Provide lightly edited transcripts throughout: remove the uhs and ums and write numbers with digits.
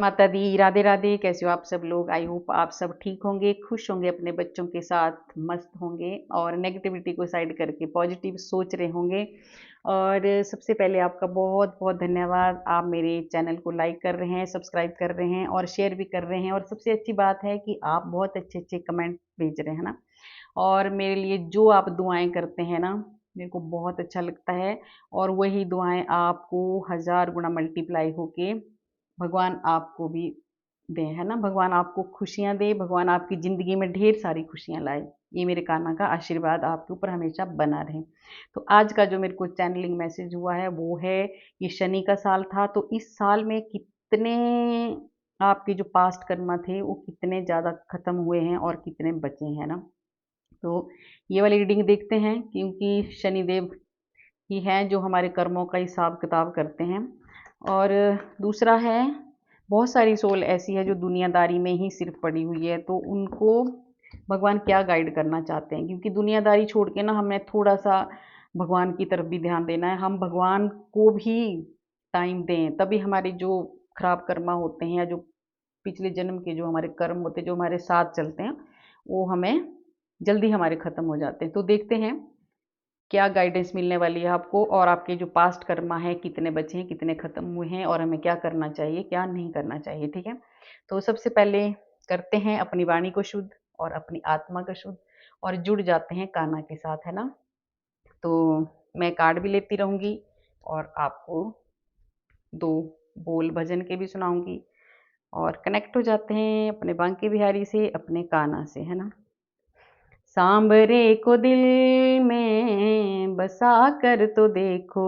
माता दी, राधे राधे। कैसे हो आप सब लोग? आई होप आप सब ठीक होंगे, खुश होंगे, अपने बच्चों के साथ मस्त होंगे और नेगेटिविटी को साइड करके पॉजिटिव सोच रहे होंगे। और सबसे पहले आपका बहुत बहुत धन्यवाद। आप मेरे चैनल को लाइक कर रहे हैं, सब्सक्राइब कर रहे हैं और शेयर भी कर रहे हैं। और सबसे अच्छी बात है कि आप बहुत अच्छे अच्छे कमेंट भेज रहे हैं ना। और मेरे लिए जो आप दुआएं करते हैं ना, मेरे को बहुत अच्छा लगता है। और वही दुआएं आपको 1000 गुना मल्टीप्लाई होके भगवान आपको भी दे, है ना। भगवान आपको खुशियां दे, भगवान आपकी ज़िंदगी में ढेर सारी खुशियां लाए। ये मेरे कान्हा का आशीर्वाद आपके ऊपर हमेशा बना रहे। तो आज का जो मेरे को चैनलिंग मैसेज हुआ है वो है, ये शनि का साल था, तो इस साल में कितने आपके जो पास्ट कर्मा थे वो कितने ज़्यादा खत्म हुए हैं और कितने बचे हैं ना। तो ये वाली रीडिंग देखते हैं, क्योंकि शनिदेव ही हैं जो हमारे कर्मों का हिसाब किताब करते हैं। और दूसरा है, बहुत सारी सोल ऐसी है जो दुनियादारी में ही सिर्फ पड़ी हुई है, तो उनको भगवान क्या गाइड करना चाहते हैं, क्योंकि दुनियादारी छोड़ के ना हमें थोड़ा सा भगवान की तरफ भी ध्यान देना है। हम भगवान को भी टाइम दें, तभी हमारे जो खराब कर्मा होते हैं या जो पिछले जन्म के जो हमारे कर्म होते हैं जो हमारे साथ चलते हैं, वो हमें जल्दी हमारे ख़त्म हो जाते हैं। तो देखते हैं क्या गाइडेंस मिलने वाली है आपको, और आपके जो पास्ट कर्मा है कितने बचे हैं, कितने खत्म हुए हैं, और हमें क्या करना चाहिए क्या नहीं करना चाहिए। ठीक है, तो सबसे पहले करते हैं अपनी वाणी को शुद्ध और अपनी आत्मा को शुद्ध, और जुड़ जाते हैं कान्हा के साथ, है ना। तो मैं कार्ड भी लेती रहूंगी और आपको दो बोल भजन के भी सुनाऊंगी, और कनेक्ट हो जाते हैं अपने बांके बिहारी से, अपने कान्हा से, है ना। सांबरे को दिल में बसा कर तो देखो,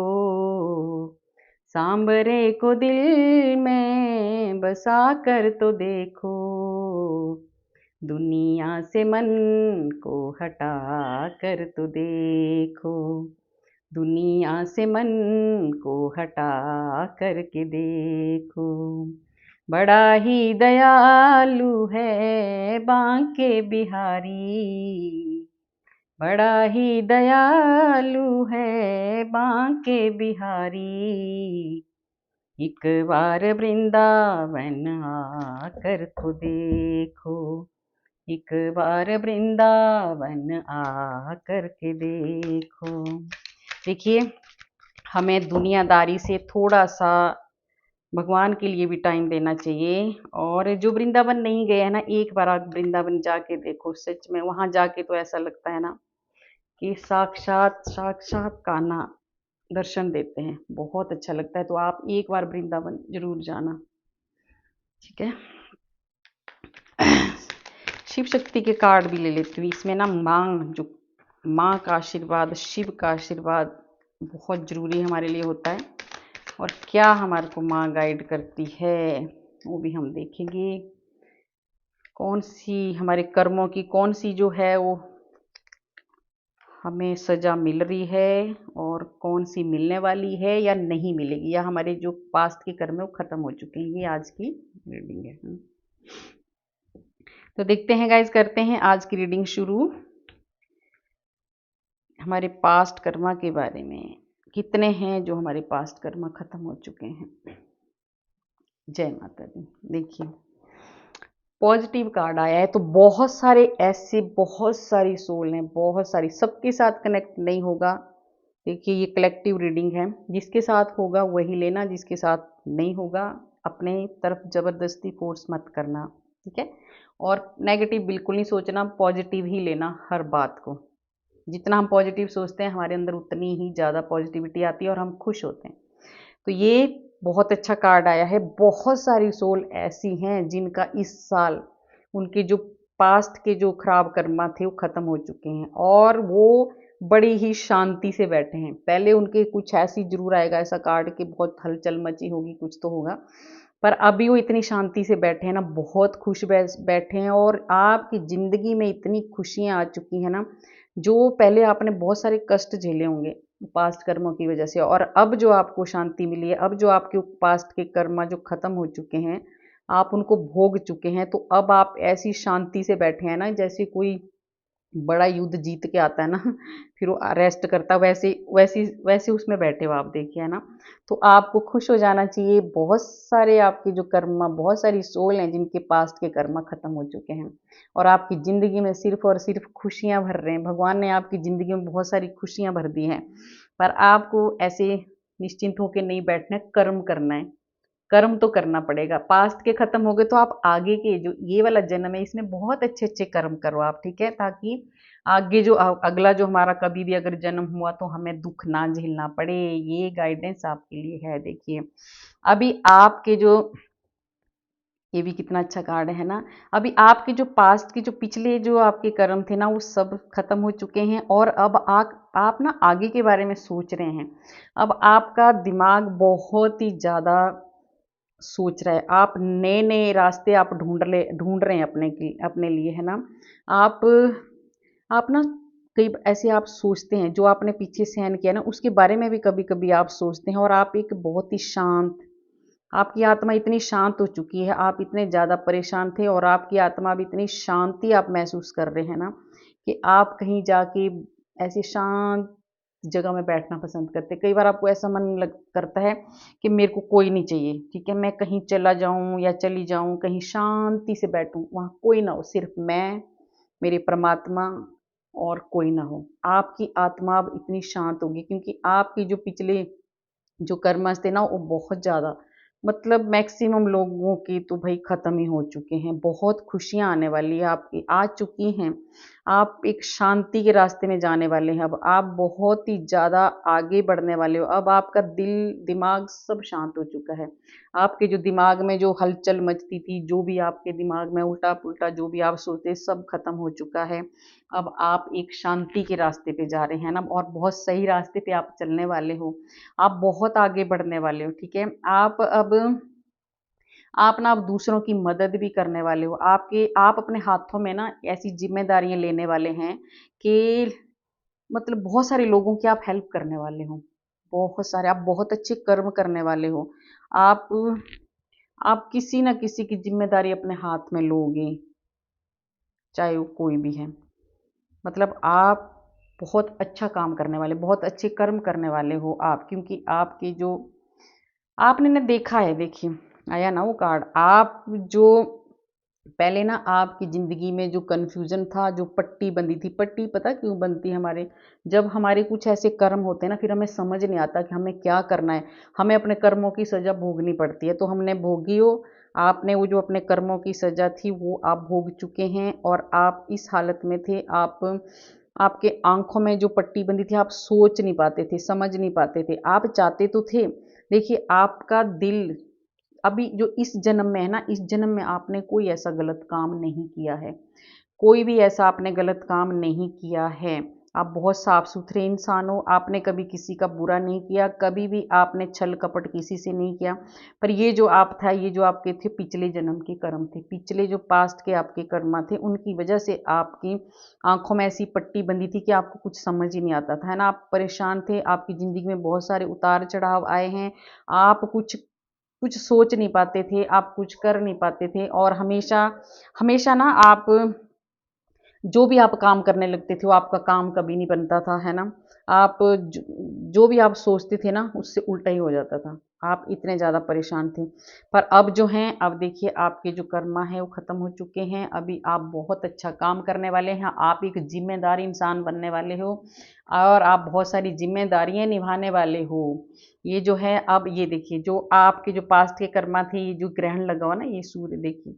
सांबरे को दिल में बसा कर तो देखो, दुनिया से मन को हटा कर तो देखो, दुनिया से मन को हटा करके देखो, बड़ा ही दयालु है बांके बिहारी, बड़ा ही दयालु है बांके बिहारी, एक बार वृंदावन आकर तो देखो, एक बार वृंदावन आकर के देखो। देखिए, हमें दुनियादारी से थोड़ा सा भगवान के लिए भी टाइम देना चाहिए। और जो वृंदावन नहीं गए हैं ना, एक बार आप वृंदावन जाके देखो, सच में वहां जाके तो ऐसा लगता है ना कि साक्षात साक्षात कान्हा दर्शन देते हैं, बहुत अच्छा लगता है। तो आप एक बार वृंदावन जरूर जाना, ठीक है। शिव शक्ति के कार्ड भी ले लेती हूँ इसमें ना। माँ का आशीर्वाद, शिव का आशीर्वाद बहुत जरूरी हमारे लिए होता है, और क्या हमारे को माँ गाइड करती है वो भी हम देखेंगे। कौन सी हमारे कर्मों की कौन सी जो है वो हमें सजा मिल रही है, और कौन सी मिलने वाली है या नहीं मिलेगी, या हमारे जो पास्ट के कर्म है वो खत्म हो चुके हैं। ये आज की रीडिंग है। तो देखते हैं गाइज, करते हैं आज की रीडिंग शुरू। हमारे पास्ट कर्मा के बारे में, कितने हैं जो हमारे पास्ट कर्मा खत्म हो चुके हैं। जय माता दी। देखिए, पॉजिटिव कार्ड आया है, तो बहुत सारे ऐसे, बहुत सारी सोल हैं, बहुत सारी, सबके साथ कनेक्ट नहीं होगा। देखिए, ये कलेक्टिव रीडिंग है, जिसके साथ होगा वही लेना, जिसके साथ नहीं होगा अपने तरफ जबरदस्ती फोर्स मत करना, ठीक है। और नेगेटिव बिल्कुल नहीं सोचना, पॉजिटिव ही लेना हर बात को। जितना हम पॉजिटिव सोचते हैं हमारे अंदर उतनी ही ज़्यादा पॉजिटिविटी आती है और हम खुश होते हैं। तो ये बहुत अच्छा कार्ड आया है। बहुत सारी सोल ऐसी हैं जिनका इस साल, उनके जो पास्ट के जो खराब कर्मा थे वो खत्म हो चुके हैं, और वो बड़ी ही शांति से बैठे हैं। पहले उनके कुछ ऐसी जरूर आएगा ऐसा कार्ड कि बहुत हलचल मची होगी, कुछ तो होगा, पर अभी वो इतनी शांति से बैठे हैं ना, बहुत खुश बैठे हैं। और आपकी ज़िंदगी में इतनी खुशियाँ आ चुकी हैं ना, जो पहले आपने बहुत सारे कष्ट झेले होंगे पास्ट कर्मों की वजह से, और अब जो आपको शांति मिली है, अब जो आपके पास्ट के कर्म जो खत्म हो चुके हैं, आप उनको भोग चुके हैं, तो अब आप ऐसी शांति से बैठे हैं ना, जैसे कोई बड़ा युद्ध जीत के आता है ना, फिर वो रेस्ट करता है, वैसे वैसे वैसे उसमें बैठे हो आप, देखिए, है ना। तो आपको खुश हो जाना चाहिए। बहुत सारे आपके जो कर्मा, बहुत सारी सोल हैं जिनके पास्ट के कर्मा खत्म हो चुके हैं, और आपकी ज़िंदगी में सिर्फ़ और सिर्फ़ खुशियाँ भर रहे हैं। भगवान ने आपकी ज़िंदगी में बहुत सारी खुशियाँ भर दी हैं, पर आपको ऐसे निश्चिंत होके नहीं बैठना है, कर्म करना है। कर्म तो करना पड़ेगा। पास्ट के खत्म हो गए तो आप आगे के जो ये वाला जन्म है इसमें बहुत अच्छे अच्छे कर्म करो आप, ठीक है, ताकि आगे जो अगला जो हमारा कभी भी अगर जन्म हुआ तो हमें दुख ना झेलना पड़े। ये गाइडेंस आपके लिए है। देखिए, अभी आपके जो, ये भी कितना अच्छा कार्ड है ना। अभी आपके जो पास्ट के जो पिछले जो आपके कर्म थे ना, वो सब खत्म हो चुके हैं, और अब आप ना आगे के बारे में सोच रहे हैं। अब आपका दिमाग बहुत ही ज़्यादा सोच रहा है। आप नए नए रास्ते आप ढूंढ रहे हैं अपने लिए, है ना। आप आप ना कई ऐसे आप सोचते हैं, जो आपने पीछे सहन किया ना उसके बारे में भी कभी कभी आप सोचते हैं, और आप एक बहुत ही शांत, आपकी आत्मा इतनी शांत हो चुकी है, आप इतने ज़्यादा परेशान थे और आपकी आत्मा अब इतनी शांति आप महसूस कर रहे हैं ना, कि आप कहीं जाके ऐसे शांत जगह में बैठना पसंद करते हैं। कई बार आपको ऐसा मन लग करता है कि मेरे को कोई नहीं चाहिए, ठीक है, मैं कहीं चला जाऊं या चली जाऊं, कहीं शांति से बैठूं, वहां कोई ना हो, सिर्फ मैं, मेरे परमात्मा, और कोई ना हो। आपकी आत्मा अब इतनी शांत होगी, क्योंकि आपकी जो पिछले जो कर्मस थे ना वो बहुत ज़्यादा, मतलब मैक्सिमम लोगों की तो भाई ख़त्म ही हो चुके हैं। बहुत खुशियाँ आने वाली है आपकी, आ चुकी हैं। आप एक शांति के रास्ते में जाने वाले हैं। अब आप बहुत ही ज़्यादा आगे बढ़ने वाले हो। अब आपका दिल दिमाग सब शांत हो चुका है। आपके जो दिमाग में जो हलचल मचती थी, जो भी आपके दिमाग में उल्टा पुल्टा जो भी आप सोचते, सब खत्म हो चुका है। अब आप एक शांति के रास्ते पे जा रहे हैं ना, और बहुत सही रास्ते पे आप चलने वाले हो। आप बहुत आगे बढ़ने वाले हो, ठीक है। आप ना अब दूसरों की मदद भी करने वाले हो। आप अपने हाथों में ना ऐसी जिम्मेदारियां लेने वाले हैं कि मतलब बहुत सारे लोगों की आप हेल्प करने वाले हो। बहुत सारे आप बहुत अच्छे कर्म करने वाले हो। आप आप किसी ना किसी की जिम्मेदारी अपने हाथ में लोगे, चाहे वो कोई भी है। मतलब आप बहुत अच्छा काम करने वाले, बहुत अच्छे कर्म करने वाले हो आप, क्योंकि आपके जो आपने ना देखा है, देखिए, आया ना वो कार्ड। आप जो पहले ना आपकी ज़िंदगी में जो कन्फ्यूज़न था, जो पट्टी बंधी थी, पट्टी पता क्यों बनती है हमारे, जब हमारे कुछ ऐसे कर्म होते हैं ना, फिर हमें समझ नहीं आता कि हमें क्या करना है। हमें अपने कर्मों की सज़ा भोगनी पड़ती है, तो हमने भोगी हो। आपने वो जो अपने कर्मों की सज़ा थी वो आप भोग चुके हैं, और आप इस हालत में थे, आपके आँखों में जो पट्टी बंधी थी, आप सोच नहीं पाते थे, समझ नहीं पाते थे। आप चाहते तो थे, देखिए आपका दिल अभी जो इस जन्म में है ना, इस जन्म में आपने कोई ऐसा गलत काम नहीं किया है। कोई भी ऐसा आपने गलत काम नहीं किया है। आप बहुत साफ सुथरे इंसान हो, आपने कभी किसी का बुरा नहीं किया, कभी भी आपने छल कपट किसी से नहीं किया। पर ये जो आप था, ये जो आपके थे पिछले जन्म के कर्म थे, पिछले जो पास्ट के आपके कर्म थे, उनकी वजह से आपकी आंखों में ऐसी पट्टी बंधी थी कि आपको कुछ समझ ही नहीं आता था, है ना। आप परेशान थे, आपकी ज़िंदगी में बहुत सारे उतार चढ़ाव आए हैं। आप कुछ कुछ सोच नहीं पाते थे, आप कुछ कर नहीं पाते थे, और हमेशा हमेशा ना आप जो भी आप काम करने लगते थे वो आपका काम कभी नहीं बनता था, है ना। आप जो भी आप सोचते थे ना उससे उल्टा ही हो जाता था। आप इतने ज़्यादा परेशान थे। पर अब जो हैं, अब देखिए आपके जो कर्मा है वो ख़त्म हो चुके हैं। अभी आप बहुत अच्छा काम करने वाले हैं। आप एक जिम्मेदार इंसान बनने वाले हो, और आप बहुत सारी जिम्मेदारियां निभाने वाले हो। ये जो है, अब ये देखिए, जो आपके जो पास्ट के कर्मा थे, ये जो ग्रहण लगा हुआ ना, ये सूर्य देखिए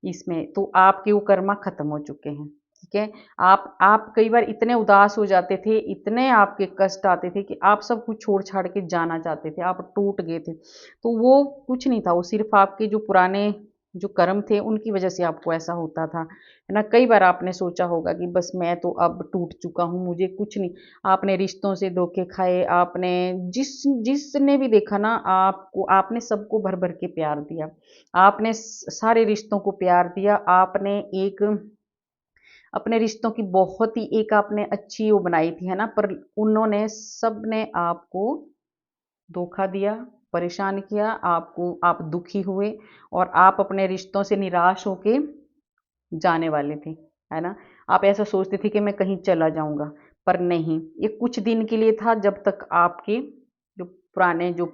इसमें, तो आपके वो कर्मा खत्म हो चुके हैं, ठीक है। आप कई बार इतने उदास हो जाते थे, इतने आपके कष्ट आते थे कि आप सब कुछ छोड़ छाड़ के जाना चाहते थे, आप टूट गए थे। तो वो कुछ नहीं था, वो सिर्फ आपके जो पुराने जो कर्म थे उनकी वजह से आपको ऐसा होता था, है ना। कई बार आपने सोचा होगा कि बस मैं तो अब टूट चुका हूँ, मुझे कुछ नहीं। आपने रिश्तों से धोखे खाए, आपने जिसने भी देखा ना आपको, आपने सबको भर भर के प्यार दिया, आपने सारे रिश्तों को प्यार दिया, आपने एक अपने रिश्तों की बहुत ही एक आपने अच्छी वो बनाई थी, है ना। पर उन्होंने सबने आपको धोखा दिया, परेशान किया, आपको आप दुखी हुए, और आप अपने रिश्तों से निराश होके जाने वाले थे, है ना। आप ऐसा सोचते थे कि मैं कहीं चला जाऊँगा, पर नहीं, ये कुछ दिन के लिए था, जब तक आपके जो पुराने जो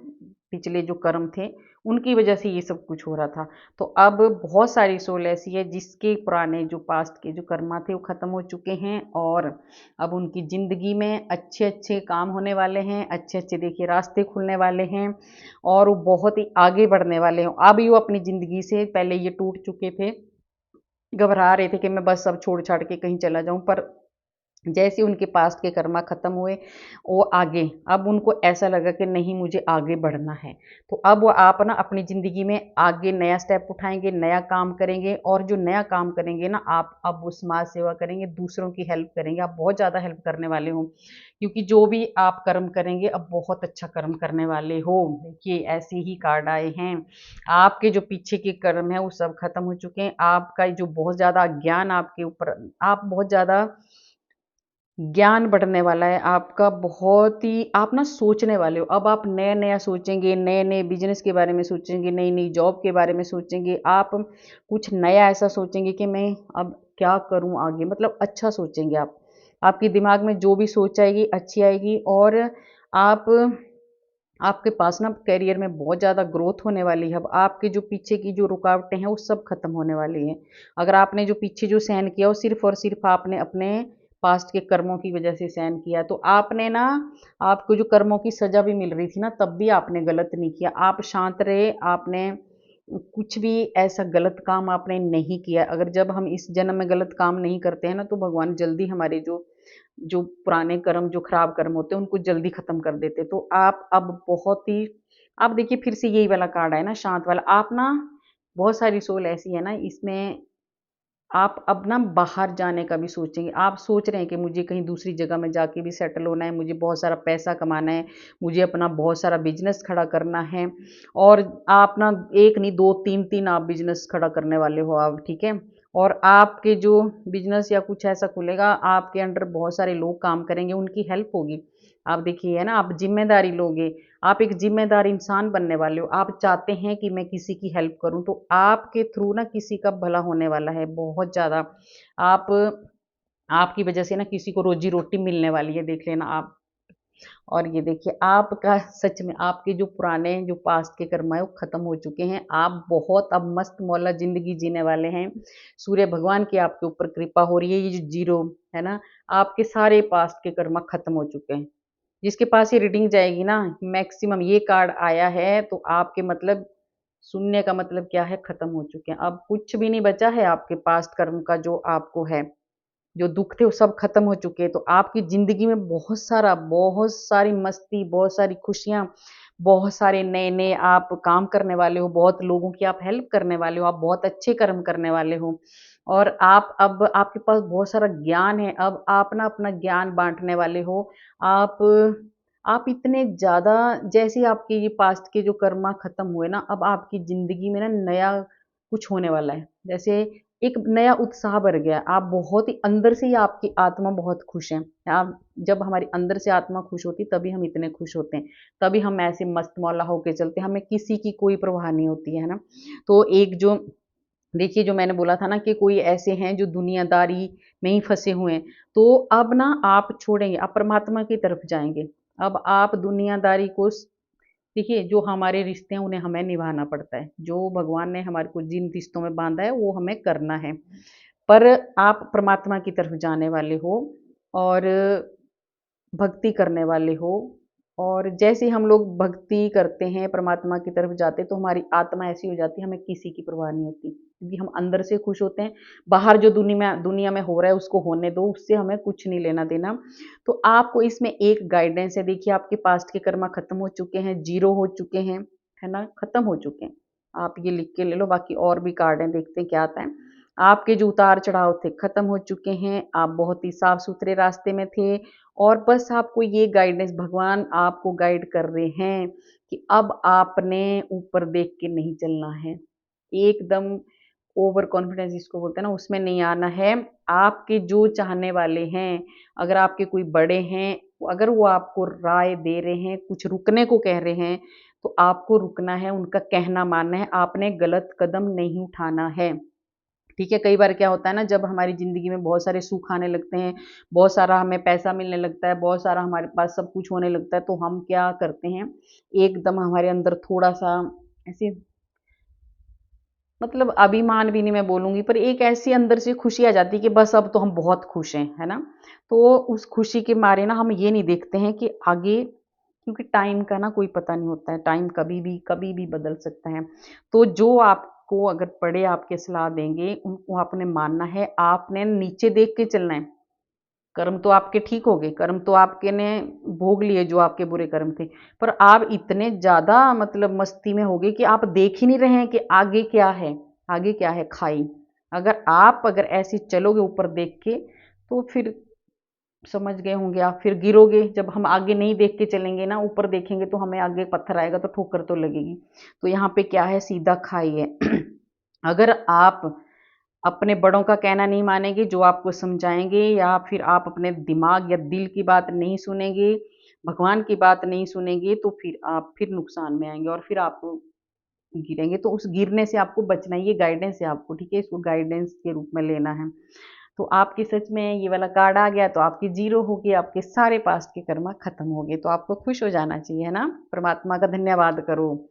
पिछले जो कर्म थे, उनकी वजह से ये सब कुछ हो रहा था। तो अब बहुत सारी सोल ऐसी है जिसके पुराने जो पास्ट के जो कर्मा थे वो ख़त्म हो चुके हैं, और अब उनकी ज़िंदगी में अच्छे-अच्छे काम होने वाले हैं, अच्छे-अच्छे देखिए रास्ते खुलने वाले हैं, और वो बहुत ही आगे बढ़ने वाले हैं। अब ये वो अपनी ज़िंदगी से पहले ये टूट चुके थे, घबरा रहे थे कि मैं बस अब छोड़-छाड़ के कहीं चला जाऊँ, पर जैसे उनके पास्ट के कर्मा खत्म हुए, वो आगे, अब उनको ऐसा लगा कि नहीं, मुझे आगे बढ़ना है। तो अब वो आप ना अपनी ज़िंदगी में आगे नया स्टेप उठाएँगे, नया काम करेंगे, और जो नया काम करेंगे ना, आप अब वो समाज सेवा करेंगे, दूसरों की हेल्प करेंगे, आप बहुत ज़्यादा हेल्प करने वाले हो। क्योंकि जो भी आप कर्म करेंगे, अब बहुत अच्छा कर्म करने वाले हो। देखिए ऐसे ही कार्ड आए हैं। आपके जो पीछे के कर्म हैं वो सब खत्म हो चुके हैं। आपका जो बहुत ज़्यादा ज्ञान आपके ऊपर, आप बहुत ज़्यादा ज्ञान बढ़ने वाला है आपका, बहुत ही आप ना सोचने वाले हो। अब आप नया-नया सोचेंगे, नए-नए बिज़नेस के बारे में सोचेंगे, नई-नई जॉब के बारे में सोचेंगे। आप कुछ नया ऐसा सोचेंगे कि मैं अब क्या करूँ आगे? मतलब अच्छा सोचेंगे आप। आपके दिमाग में जो भी सोच आएगी, अच्छी आएगी, और आप आपके पास ना करियर में बहुत ज़्यादा ग्रोथ होने वाली है। अब आपके जो पीछे की जो रुकावटें हैं, वो सब खत्म होने वाली हैं। अगर आपने जो पीछे जो सहन किया, वो सिर्फ़ और सिर्फ़ आपने अपने पास्ट के कर्मों की वजह से सहन किया। तो आपने ना, आपको जो कर्मों की सज़ा भी मिल रही थी ना, तब भी आपने गलत नहीं किया। आप शांत रहे, आपने कुछ भी ऐसा गलत काम आपने नहीं किया। अगर जब हम इस जन्म में गलत काम नहीं करते हैं ना, तो भगवान जल्दी हमारे जो जो पुराने कर्म, जो खराब कर्म होते हैं, उनको जल्दी खत्म कर देते। तो आप अब बहुत ही, आप देखिए फिर से यही वाला कार्ड आया ना, शांत वाला। आप ना, बहुत सारी सोल ऐसी है ना, इसमें आप अब ना बाहर जाने का भी सोचेंगे। आप सोच रहे हैं कि मुझे कहीं दूसरी जगह में जाके भी सेटल होना है, मुझे बहुत सारा पैसा कमाना है, मुझे अपना बहुत सारा बिज़नेस खड़ा करना है, और आप ना 1 नहीं 2, 3-3 आप बिज़नेस खड़ा करने वाले हो आप, ठीक है? और आपके जो बिज़नेस या कुछ ऐसा खुलेगा, आपके अंडर बहुत सारे लोग काम करेंगे, उनकी हेल्प होगी। आप देखिए है ना, आप ज़िम्मेदारी लोगे, आप एक ज़िम्मेदार इंसान बनने वाले हो। आप चाहते हैं कि मैं किसी की हेल्प करूँ, तो आपके थ्रू ना किसी का भला होने वाला है बहुत ज़्यादा। आप आपकी वजह से ना किसी को रोज़ी-रोटी मिलने वाली है, देख लेना आप। और ये देखिए आपका सच में आपके जो पुराने जो पास्ट के कर्म है वो खत्म हो चुके हैं। आप बहुत अब मस्त मौला ज़िंदगी जीने वाले हैं। सूर्य भगवान की आपके ऊपर कृपा हो रही है, ये जो ज़ीरो है ना, आपके सारे पास्ट के कर्म खत्म हो चुके हैं। जिसके पास ये रीडिंग जाएगी ना, मैक्सिमम ये कार्ड आया है, तो आपके मतलब शून्य का मतलब क्या है, खत्म हो चुके हैं। अब कुछ भी नहीं बचा है आपके पास्ट कर्म का, जो आपको है। जो दुःख थे वो सब खत्म हो चुके हैं। तो आपकी ज़िंदगी में बहुत सारी मस्ती, बहुत सारी खुशियाँ, बहुत सारे नए-नए आप काम करने वाले हो, बहुत लोगों की आप हेल्प करने वाले हो, आप बहुत अच्छे कर्म करने वाले हो। और आप अब आपके पास बहुत सारा ज्ञान है, अब आप ना अपना ज्ञान बाँटने वाले हो। आप आप इतने ज़्यादा, जैसे आपके ये पास्ट के जो कर्मा खत्म हुए ना, अब आपकी ज़िंदगी में ना नया कुछ होने वाला है। जैसे एक नया उत्साह भर गया। आप बहुत ही अंदर से ही, आपकी आत्मा बहुत खुश है। आप जब हमारी अंदर से आत्मा खुश होती है, तभी हम इतने खुश होते हैं। तभी हम ऐसे मस्त मौला होके चलते हैं, हमें किसी की कोई परवाह नहीं होती है ना? तो एक जो देखिए, जो मैंने बोला था ना कि कोई ऐसे हैं जो दुनियादारी में ही फँसे हुए हैं, तो अब ना आप छोड़ेंगे, आप परमात्मा की तरफ जाएँगे। अब आप दुनियादारी को देखिए, जो हमारे रिश्ते हैं उन्हें हमें निभाना पड़ता है। जो भगवान ने हमारे को जिन रिश्तों में बाँधा है वो हमें करना है। पर आप परमात्मा की तरफ जाने वाले हो, और भक्ति करने वाले हो, और जैसे हम लोग भक्ति करते हैं, परमात्मा की तरफ जाते हैं, तो हमारी आत्मा ऐसी हो जाती है, हमें किसी की परवाह नहीं होती। क्योंकि हम अंदर से खुश होते हैं, बाहर जो दुनिया में हो रहा है उसको होने दो, उससे हमें कुछ नहीं लेना-देना। तो आपको इसमें एक गाइडेंस है, देखिए आपके पास्ट के कर्म खत्म हो चुके हैं, ज़ीरो हो चुके हैं, है ना? खत्म हो चुके हैं। आप ये लिख के ले लो, बाकी और भी कार्ड हैं, देखते हैं क्या आता है। आपके जो उतार-चढ़ाव थे, खत्म हो चुके हैं, आप बहुत ही साफ-सुथरे रास्ते में थे, और बस आपको ये गाइडेंस, भगवान आपको गाइड कर रहे हैं कि अब आपने ऊपर देख के नहीं चलना है। एकदम ओवर कॉन्फिडेंस जिसको बोलते हैं ना, उसमें नहीं आना है। आपके जो चाहने वाले हैं, अगर आपके कोई बड़े हैं, अगर वो आपको राय दे रहे हैं, कुछ रुकने को कह रहे हैं, तो आपको रुकना है, उनका कहना मानना है, आपने गलत कदम नहीं उठाना है। ठीक है। कई बार क्या होता है ना, जब हमारी ज़िंदगी में बहुत सारे सुख आने लगते हैं, बहुत सारा हमें पैसा मिलने लगता है, बहुत सारा हमारे पास सब कुछ होने लगता है, तो हम क्या करते हैं, एकदम हमारे अंदर थोड़ा-सा ऐसे, मतलब अभिमान भी नहीं मैं बोलूँगी, पर एक ऐसी अंदर से खुशी आ जाती है कि बस अब तो हम बहुत खुश हैं, है ना? तो उस खुशी के मारे ना हम ये नहीं देखते हैं कि आगे, क्योंकि टाइम का ना कोई पता नहीं होता है, टाइम कभी भी बदल सकता है। तो जो आपको अगर बड़े आपके सलाह देंगे, उनको आपने मानना है, आपने नीचे देख के चलना है। कर्म तो आपके ठीक हो गए, कर्म तो आपके ने भोग लिए जो आपके बुरे कर्म थे। पर आप इतने ज़्यादा मतलब मस्ती में हो गए कि आप देख ही नहीं रहे हैं कि आगे क्या है, आगे क्या है खाई। अगर ऐसे चलोगे ऊपर देख के, तो फिर समझ गए होंगे आप, फिर गिरोगे। जब हम आगे नहीं देख के चलेंगे ना, ऊपर देखेंगे तो हमें आगे पत्थर आएगा तो ठोकर तो लगेगी। तो यहाँ पे क्या है, सीधा खाई है। अगर आप अपने बड़ों का कहना नहीं मानेंगे, जो आपको समझाएँगे, या फिर आप अपने दिमाग या दिल की बात नहीं सुनेंगे, भगवान की बात नहीं सुनेंगे, तो फिर आप फिर नुकसान में आएँगे और फिर आप गिरेंगे। तो उस गिरने से आपको बचना है, ये गाइडेंस है आपको, ठीक है? इसको गाइडेंस के रूप में लेना है। तो आपकी सच में ये वाला कार्ड आ गया तो आपकी ज़ीरो हो गई, आपके सारे पास्ट के कर्मा खत्म हो गए, तो आपको खुश हो जाना चाहिए, है ना? परमात्मा का धन्यवाद करो।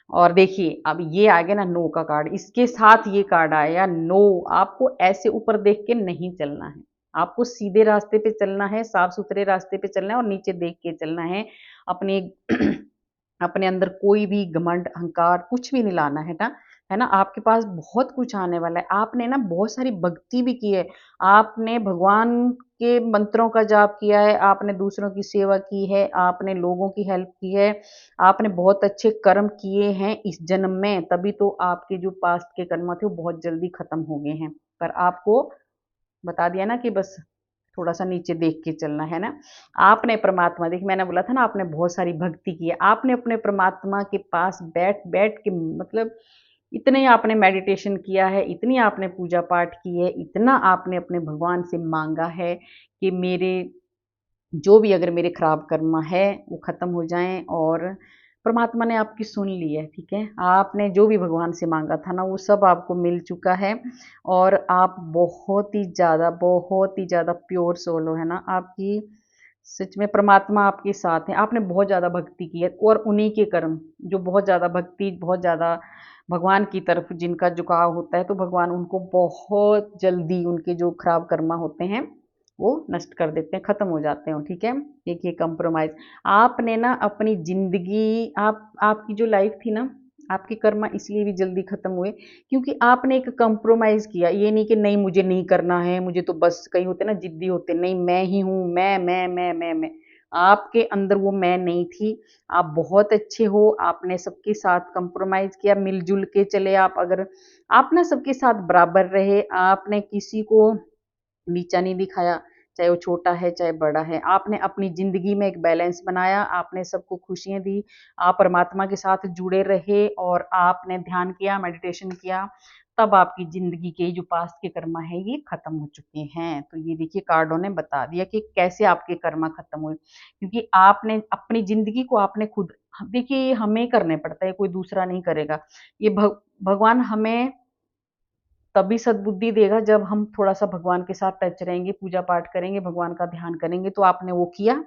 और देखिए, अब ये आ गया ना नो का कार्ड, इसके साथ ये कार्ड आया नो। आपको ऐसे ऊपर देख के नहीं चलना है, आपको सीधे रास्ते पे चलना है, साफ-सुथरे रास्ते पे चलना है और नीचे देख के चलना है। अपने अपने अंदर कोई भी घमंड, अहंकार कुछ भी नहीं लाना है ना, है ना? आपके पास बहुत कुछ आने वाला है। आपने ना बहुत सारी भक्ति भी की है। आपने भगवान के मंत्रों का जाप किया है, आपने दूसरों की सेवा की है, आपने लोगों की हेल्प की है, आपने बहुत अच्छे कर्म किए हैं इस जन्म में, तभी तो आपके जो पास्ट के कर्म थे वो बहुत जल्दी खत्म हो गए हैं। पर आपको बता दिया ना कि बस थोड़ा-सा नीचे देख के चलना, है ना? आपने परमात्मा, देखिए मैंने बोला था ना, आपने बहुत सारी भक्ति की है। आपने अपने परमात्मा के पास बैठ-बैठ के, मतलब इतने आपने मेडिटेशन किया है, इतनी आपने पूजा-पाठ की है, इतना आपने अपने भगवान से माँगा है कि मेरे जो भी अगर मेरे खराब कर्म है वो ख़त्म हो जाएँ, और परमात्मा ने आपकी सुन ली है, ठीक है? आपने जो भी भगवान से माँगा था ना, वो सब आपको मिल चुका है, और आप बहुत ही ज़्यादा प्योर सोल हो, है ना? आपकी सच में परमात्मा आपके साथ है। आपने बहुत ज़्यादा भक्ति की है, और उन्हीं के कर्म, जो बहुत ज़्यादा भक्ति, बहुत ज़्यादा भगवान की तरफ जिनका झुकाव होता है, तो भगवान उनको बहुत जल्दी उनके जो खराब कर्म होते हैं वो नष्ट कर देते हैं, ख़त्म हो जाते हैं, ठीक है? देखिए कंप्रोमाइज़, आपने ना अपनी ज़िंदगी, आपकी जो लाइफ़ थी ना, आपके कर्म इसलिए भी जल्दी ख़त्म हुए क्योंकि आपने एक कंप्रोमाइज़ किया। ये नहीं कि नहीं मुझे नहीं करना है, मुझे तो बस, कई होते हैं ना ज़िद्दी होते हैं, नहीं मैं ही हूँ, मैं। आपके अंदर वो मैं नहीं थी। आप बहुत अच्छे हो, आपने सबके साथ कंप्रोमाइज़ किया, मिल-जुल के चले आप। अगर आप ना सबके साथ बराबर रहे, आपने किसी को नीचा नहीं दिखाया, चाहे वो छोटा है, चाहे बड़ा है। आपने अपनी ज़िंदगी में एक बैलेंस बनाया, आपने सबको खुशियाँ दी, आप परमात्मा के साथ जुड़े रहे और आपने ध्यान किया, मेडिटेशन किया, तब आपकी ज़िंदगी के जो पास्ट के कर्म हैं, ये खत्म हो चुके हैं। तो ये देखिए कार्डों ने बता दिया कि कैसे आपके कर्म खत्म हुए, क्योंकि आपने अपनी ज़िंदगी को आपने खुद, देखिए ये हमें करने पड़ता है, कोई दूसरा नहीं करेगा। ये भगवान हमें तभी सद्बुद्धि देगा जब हम थोड़ा-सा भगवान के साथ टच रहेंगे, पूजा-पाठ करेंगे, भगवान का ध्यान करेंगे। तो आपने वो किया,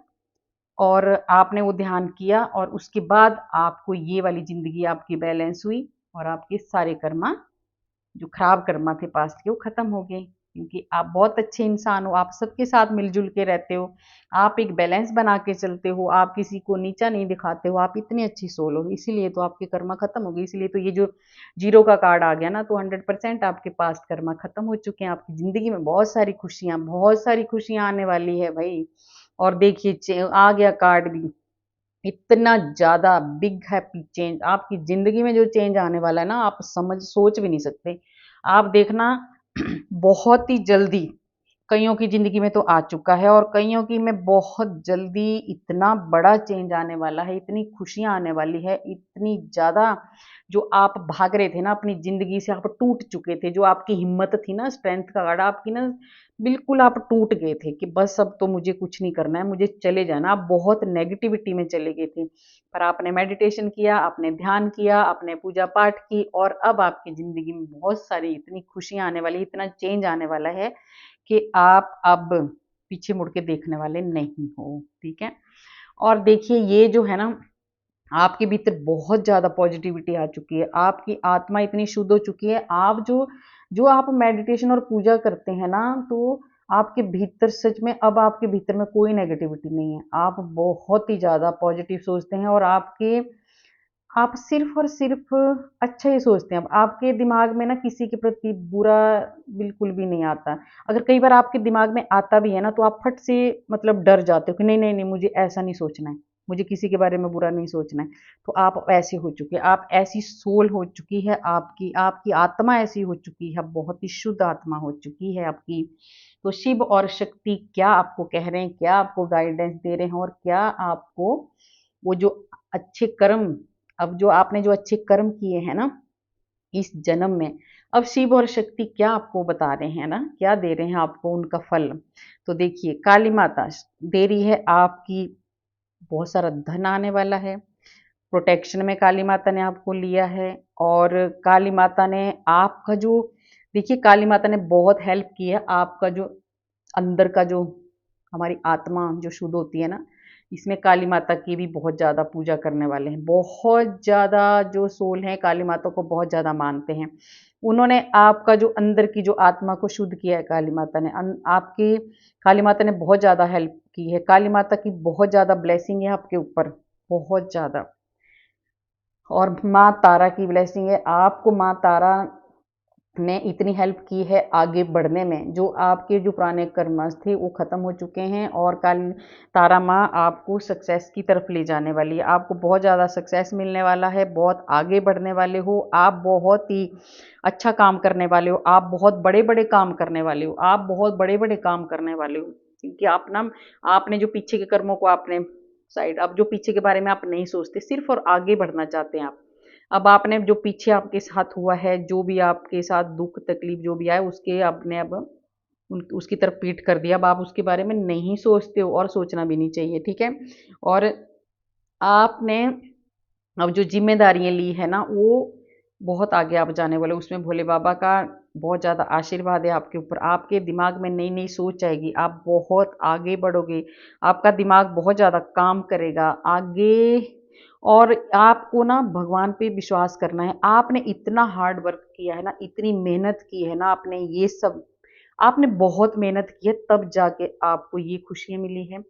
और आपने वो ध्यान किया, और उसके बाद आपको ये वाली ज़िंदगी आपकी बैलेंस हुई, और आपके सारे कर्मा, जो खराब कर्मा थे पास्ट के, वो खत्म हो गए, क्योंकि आप बहुत अच्छे इंसान हो, आप सबके साथ मिल-जुल के रहते हो, आप एक बैलेंस बना के चलते हो, आप किसी को नीचा नहीं दिखाते हो, आप इतनी अच्छी सोल हो, इसीलिए तो आपके कर्मा खत्म हो गए। इसीलिए तो ये जो जीरो का कार्ड आ गया ना, तो 100% आपके पास्ट कर्मा खत्म हो चुके हैं। आपकी ज़िंदगी में बहुत सारी खुशियाँ आने वाली है भई। और देखिए आ गया कार्ड भी, इतना ज़्यादा बिग हैप्पी चेंज आपकी ज़िंदगी में जो चेंज आने वाला है ना, आप सोच भी नहीं सकते। आप देखना बहुत ही जल्दी कइयों की ज़िंदगी में तो आ चुका है, और कइयों की में बहुत जल्दी इतना बड़ा चेंज आने वाला है, इतनी खुशियाँ आने वाली है, इतनी ज़्यादा जो आप भाग रहे थे ना अपनी ज़िंदगी से, आप टूट चुके थे, जो आपकी हिम्मत थी ना, स्ट्रेंथ का गाढ़ा आपकी ना, बिल्कुल आप टूट गए थे कि बस अब तो मुझे कुछ नहीं करना है, मुझे चले जाना। आप बहुत नेगेटिविटी में चले गए थे, पर आपने मेडिटेशन किया, आपने ध्यान किया, आपने पूजा पाठ की, और अब आपकी ज़िंदगी में बहुत सारी इतनी खुशियाँ आने वाली, इतना चेंज आने वाला है कि आप अब पीछे मुड़ के देखने वाले नहीं हो, ठीक है? और देखिए ये जो है ना, आपके भीतर बहुत ज़्यादा पॉजिटिविटी आ चुकी है, आपकी आत्मा इतनी शुद्ध हो चुकी है, आप जो जो आप मेडिटेशन और पूजा करते हैं ना, तो आपके भीतर सच में अब आपके भीतर में कोई नेगेटिविटी नहीं है। आप बहुत ही ज़्यादा पॉजिटिव सोचते हैं, और आप सिर्फ़ और सिर्फ़ अच्छा ही सोचते हैं। अब आपके दिमाग में ना किसी के प्रति बुरा बिल्कुल भी नहीं आता। अगर कई बार आपके दिमाग में आता भी है ना, तो आप फट से मतलब डर जाते हो कि नहीं, नहीं, नहीं, मुझे ऐसा नहीं सोचना है, मुझे किसी के बारे में बुरा नहीं सोचना है। तो आप ऐसे हो चुके हैं, आप ऐसी सोल हो चुकी है आपकी, आपकी आत्मा ऐसी हो चुकी है, बहुत ही शुद्ध आत्मा हो चुकी है आपकी। तो शिव और शक्ति क्या आपको कह रहे हैं, क्या आपको गाइडेंस दे रहे हैं, और क्या आपको वो जो अच्छे कर्म, अब जो अच्छे कर्म किए हैं ना इस जन्म में, अब शिव और शक्ति क्या आपको बता रहे हैं ना, क्या दे रहे हैं आपको उनका फल। तो देखिए, काली माता दे रही है आपकी बहुत सारा धन आने वाला है, प्रोटेक्शन में काली माता ने आपको लिया है। और काली माता ने आपका जो, देखिए काली माता ने बहुत हेल्प की है आपका जो अंदर का जो, हमारी आत्मा जो शुद्ध होती है ना, इसमें काली माता की भी बहुत ज़्यादा पूजा करने वाले हैं। बहुत ज़्यादा जो सोल हैं काली माता को बहुत ज़्यादा मानते हैं। उन्होंने आपका जो अंदर की जो आत्मा को शुद्ध किया है काली माता ने, आपकी काली माता ने बहुत ज़्यादा हेल्प की है। काली माता की बहुत ज़्यादा ब्लेसिंग है आपके ऊपर, बहुत ज़्यादा। और माँ तारा की ब्लेसिंग है, आपको माँ तारा ने इतनी हेल्प की है आगे बढ़ने में। जो आपके जो पुराने कर्मस थे वो ख़त्म हो चुके हैं, और काली तारा माँ आपको सक्सेस की तरफ ले जाने वाली है। आपको बहुत ज़्यादा सक्सेस मिलने वाला है, बहुत आगे बढ़ने वाले हो, आप बहुत ही अच्छा काम करने वाले हो, आप बहुत बड़े-बड़े काम करने वाले हो, आप बहुत बड़े-बड़े काम करने वाले हो। क्योंकि आप ना, आपने जो पीछे के कर्मों को आपने साइड, अब जो पीछे के बारे में आप नहीं सोचते, सिर्फ़ और आगे बढ़ना चाहते हैं आप। अब आपने जो पीछे आपके साथ हुआ है, जो भी आपके साथ दुख तकलीफ जो भी आया, उसके आपने अब उसकी तरफ पीठ कर दिया। अब आप उसके बारे में नहीं सोचते हो, और सोचना भी नहीं चाहिए, ठीक है? और आपने अब जो जिम्मेदारियां ली है ना, वो बहुत आगे आप जाने वाले हो। उसमें भोले बाबा का बहुत ज़्यादा आशीर्वाद है आपके ऊपर। आपके दिमाग में नई नई सोच आएगी, आप बहुत आगे बढ़ोगे, आपका दिमाग बहुत ज़्यादा काम करेगा आगे। और आपको ना भगवान पे विश्वास करना है। आपने इतना हार्ड वर्क किया है ना, इतनी मेहनत की है ना, आपने ये सब, आपने बहुत मेहनत की है, तब जाके आपको ये खुशियाँ मिली हैं।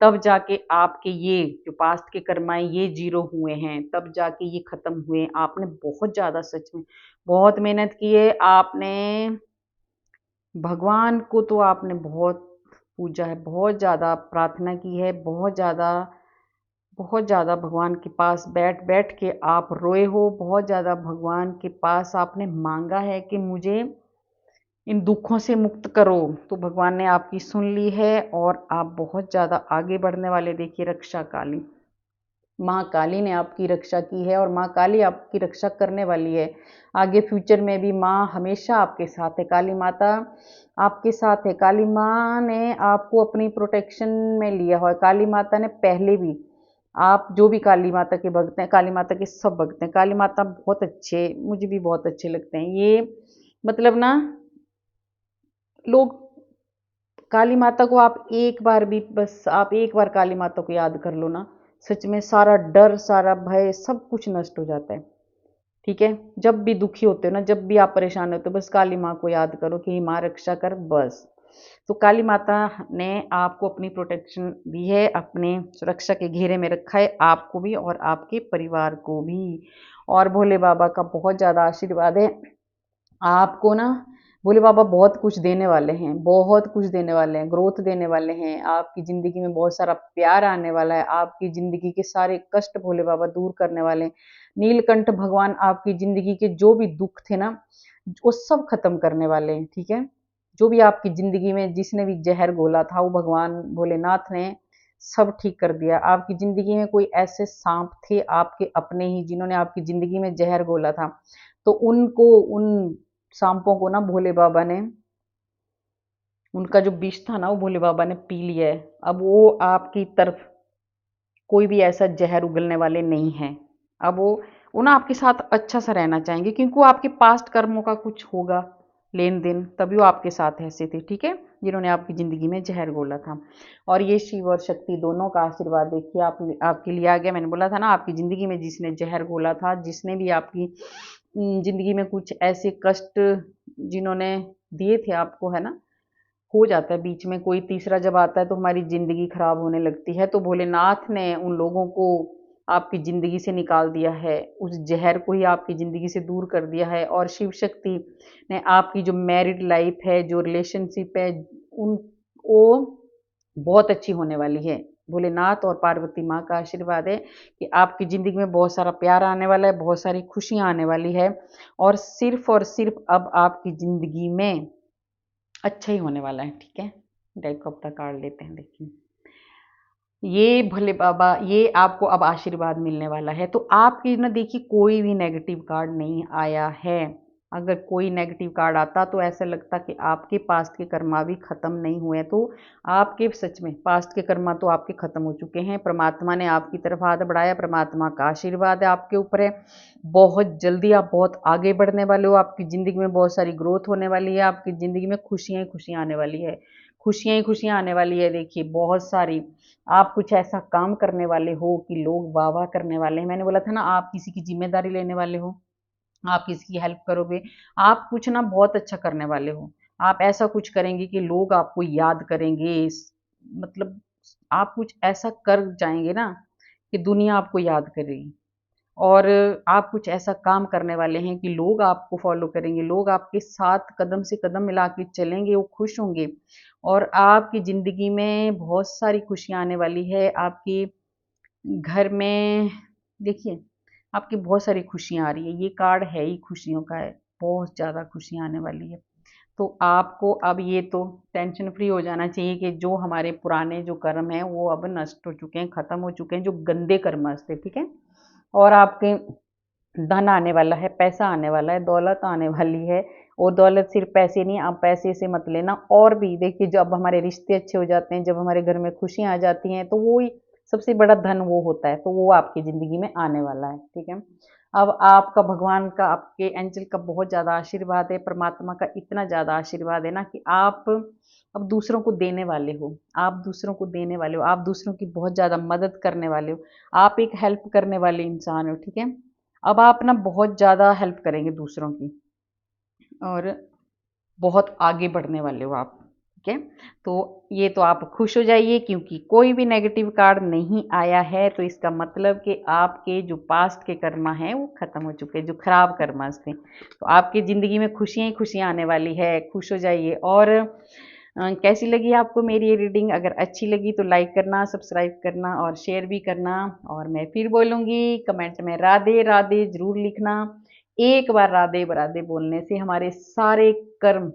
तब जाके आपके ये जो पास्ट के कर्माएँ ये ज़ीरो हुए हैं, तब जाके ये ख़त्म हुए। आपने बहुत ज़्यादा सच में बहुत मेहनत की है। आपने भगवान को तो आपने बहुत पूजा है, बहुत ज़्यादा प्रार्थना की है, बहुत ज़्यादा भगवान के पास बैठ-बैठ के आप रोए हो, बहुत ज़्यादा भगवान के पास आपने माँगा है कि मुझे इन दुखों से मुक्त करो। तो भगवान ने आपकी सुन ली है, और आप बहुत ज़्यादा आगे बढ़ने वाले। देखिए, रक्षा काली, माँ काली ने आपकी रक्षा की है, और माँ काली आपकी रक्षा करने वाली है। आगे फ्यूचर में भी माँ हमेशा आपके साथ है, काली माता आपके साथ है। काली माँ ने आपको अपनी प्रोटेक्शन में लिया हुआ है। काली माता ने पहले भी, आप जो भी काली माता के भक्त हैं, काली माता के सब भक्त हैं, काली माता बहुत अच्छे, मुझे भी बहुत अच्छे लगते हैं ये। मतलब ना, लोग काली माता को, आप एक बार भी, बस आप एक बार काली माता को याद कर लो ना, सच में सारा डर, सारा भय, सब कुछ नष्ट हो जाता है, ठीक है? जब भी दुखी होते हो ना, जब भी आप परेशान होते हो, बस काली माँ को याद करो कि माँ रक्षा कर, बस। तो काली माता ने आपको अपनी प्रोटेक्शन दी है, अपने सुरक्षा के घेरे में रखा है, आपको भी और आपके परिवार को भी। और भोले बाबा का बहुत ज़्यादा आशीर्वाद है आपको ना। भोले बाबा बहुत कुछ देने वाले हैं, बहुत कुछ देने वाले हैं, ग्रोथ देने वाले हैं, आपकी ज़िंदगी में बहुत सारा प्यार आने वाला है, आपकी ज़िंदगी के सारे कष्ट भोले बाबा दूर करने वाले हैं। नीलकंठ भगवान आपकी ज़िंदगी के जो भी दुख थे ना, वो सब खत्म करने वाले हैं, ठीक है? जो भी आपकी ज़िंदगी में जिसने भी ज़हर घोला था, वो भगवान भोलेनाथ ने सब ठीक कर दिया। आपकी ज़िंदगी में कोई ऐसे सांप थे आपके अपने ही, जिन्होंने आपकी ज़िंदगी में ज़हर घोला था, तो उनको, उन सांपों को ना भोले बाबा ने, उनका जो विष था ना वो भोले बाबा ने पी लिया है। अब वो आपकी तरफ कोई भी ऐसा ज़हर उगलने वाले नहीं हैं। अब वो ना आपके साथ अच्छा सा रहना चाहेंगे, क्योंकि वो आपके पास्ट कर्मों का कुछ होगा लेन-देन, तभी वो आपके साथ ऐसे थे, ठीक है? जिन्होंने आपकी ज़िंदगी में ज़हर घोला था। और ये शिव और शक्ति दोनों का आशीर्वाद देखिए आप आपके लिए आ गया। मैंने बोला था ना, आपकी ज़िंदगी में जिसने ज़हर घोला था, जिसने भी आपकी ज़िंदगी में कुछ ऐसे कष्ट जिन्होंने दिए थे आपको, है ना? हो जाता है बीच में, कोई तीसरा जब आता है तो हमारी ज़िंदगी खराब होने लगती है, तो भोलेनाथ ने उन लोगों को आपकी ज़िंदगी से निकाल दिया है, उस ज़हर को ही आपकी ज़िंदगी से दूर कर दिया है। और शिव शक्ति ने आपकी जो मैरिड लाइफ है, जो रिलेशनशिप है, उन वो बहुत अच्छी होने वाली है। भोलेनाथ और पार्वती माँ का आशीर्वाद है कि आपकी ज़िंदगी में बहुत सारा प्यार आने वाला है, बहुत सारी खुशियाँ आने वाली है, और सिर्फ़ अब आपकी ज़िंदगी में अच्छा ही होने वाला है, ठीक है? डेक ऑफ द कार्ड लेते हैं, देखिए। ये भोले बाबा, ये आपको अब आशीर्वाद मिलने वाला है। तो आपकी ना देखिए कोई भी नेगेटिव कार्ड नहीं आया है। अगर कोई नेगेटिव कार्ड आता तो ऐसा लगता कि आपके पास्ट के कर्मा भी खत्म नहीं हुए हैं। तो आपके सच में पास्ट के कर्मा तो आपके खत्म हो चुके हैं। परमात्मा ने आपकी तरफ हाथ बढ़ाया, परमात्मा का आशीर्वाद है आपके ऊपर है। बहुत जल्दी आप बहुत आगे बढ़ने वाले हो, आपकी ज़िंदगी में बहुत सारी ग्रोथ होने वाली है, आपकी ज़िंदगी में खुशियाँ ही खुशियाँ आने वाली है। खुशियाँ ही खुशियाँ आने वाली है, देखिए बहुत सारी। आप कुछ ऐसा काम करने वाले हो कि लोग वाह-वाह करने वाले हैं। मैंने बोला था ना, आप किसी की ज़िम्मेदारी लेने वाले हो, आप किसी की हेल्प करोगे, आप कुछ ना बहुत अच्छा करने वाले हो। आप ऐसा कुछ करेंगे कि लोग आपको याद करेंगे, मतलब आप कुछ ऐसा कर जाएँगे ना कि दुनिया आपको याद करेगी। और आप कुछ ऐसा काम करने वाले हैं कि लोग आपको फ़ॉलो करेंगे, लोग आपके साथ कदम से कदम मिला के चलेंगे, वो खुश होंगे, और आपकी ज़िंदगी में बहुत सारी खुशियाँ आने वाली है। आपके घर में देखिए, आपकी बहुत सारी खुशियाँ आ रही हैं, ये कार्ड है ही खुशियों का है, बहुत ज़्यादा खुशियाँ आने वाली है। तो आपको अब ये तो टेंशन फ्री हो जाना चाहिए कि जो हमारे पुराने जो कर्म हैं वो अब नष्ट हो चुके हैं, ख़त्म हो चुके हैं, जो गंदे कर्म थे, ठीक है? और आपके धन आने वाला है, पैसा आने वाला है, दौलत आने वाली है। और दौलत सिर्फ़ पैसे नहीं, आप पैसे से मत लेना, और भी देखिए जब हमारे रिश्ते अच्छे हो जाते हैं, जब हमारे घर में खुशियाँ आ जाती हैं, तो वो ही सबसे बड़ा धन वो होता है, तो वो आपकी ज़िंदगी में आने वाला है, ठीक है? अब आपका भगवान का, आपके एंजल का बहुत ज़्यादा आशीर्वाद है, परमात्मा का इतना ज़्यादा आशीर्वाद है ना कि आप अब दूसरों को देने वाले हो, आप दूसरों को देने वाले हो, आप दूसरों की बहुत ज़्यादा मदद करने वाले हो, आप एक हेल्प करने वाले इंसान हो, ठीक है? अब आप ना बहुत ज़्यादा हेल्प करेंगे दूसरों की, और बहुत आगे बढ़ने वाले हो आप, ठीक है? तो ये तो आप खुश हो जाइए, क्योंकि कोई भी नेगेटिव कार्ड नहीं आया है, तो इसका मतलब कि आपके जो पास्ट के कर्मा हैं वो ख़त्म हो चुके हैं, जो खराब कर्मास थे। तो आपकी ज़िंदगी में खुशियाँ ही खुशियाँ आने वाली है, खुश हो जाइए। और कैसी लगी आपको मेरी ये रीडिंग? अगर अच्छी लगी तो लाइक करना, सब्सक्राइब करना और शेयर भी करना। और मैं फिर बोलूँगी, कमेंट में राधे राधे ज़रूर लिखना। एक बार राधे राधे बोलने से हमारे सारे कर्म,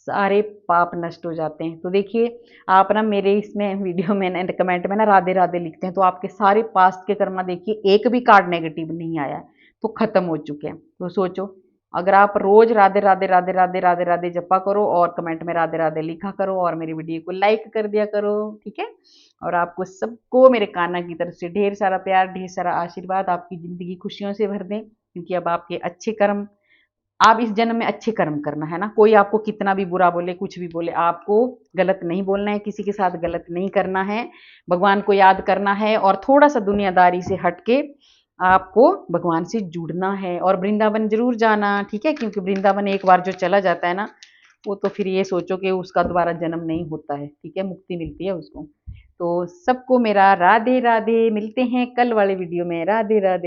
सारे पाप नष्ट हो जाते हैं। तो देखिए, आप ना मेरे इसमें वीडियो में ना कमेंट में ना राधे राधे लिखते हैं, तो आपके सारे पास्ट के कर्म देखिए, एक भी कार्ड नेगेटिव नहीं आया, तो खत्म हो चुके हैं। तो सोचो, अगर आप रोज राधे राधे राधे राधे राधे राधे जपा करो और कमेंट में राधे राधे लिखा करो और मेरी वीडियो को लाइक कर दिया करो, ठीक है? और आपको सबको मेरे कान्हा की तरफ से ढेर सारा प्यार, ढेर सारा आशीर्वाद, आपकी जिंदगी खुशियों से भर दें, क्योंकि अब आपके अच्छे कर्म, आप इस जन्म में अच्छे कर्म करना, है ना? कोई आपको कितना भी बुरा बोले, कुछ भी बोले, आपको गलत नहीं बोलना है, किसी के साथ गलत नहीं करना है, भगवान को याद करना है, और थोड़ा सा दुनियादारी से हट के आपको भगवान से जुड़ना है, और वृंदावन जरूर जाना, ठीक है? क्योंकि वृंदावन एक बार जो चला जाता है ना, वो तो फिर ये सोचो कि उसका दोबारा जन्म नहीं होता है, ठीक है? मुक्ति मिलती है उसको। तो सबको मेरा राधे राधे, मिलते हैं कल वाले वीडियो में। राधे राधे।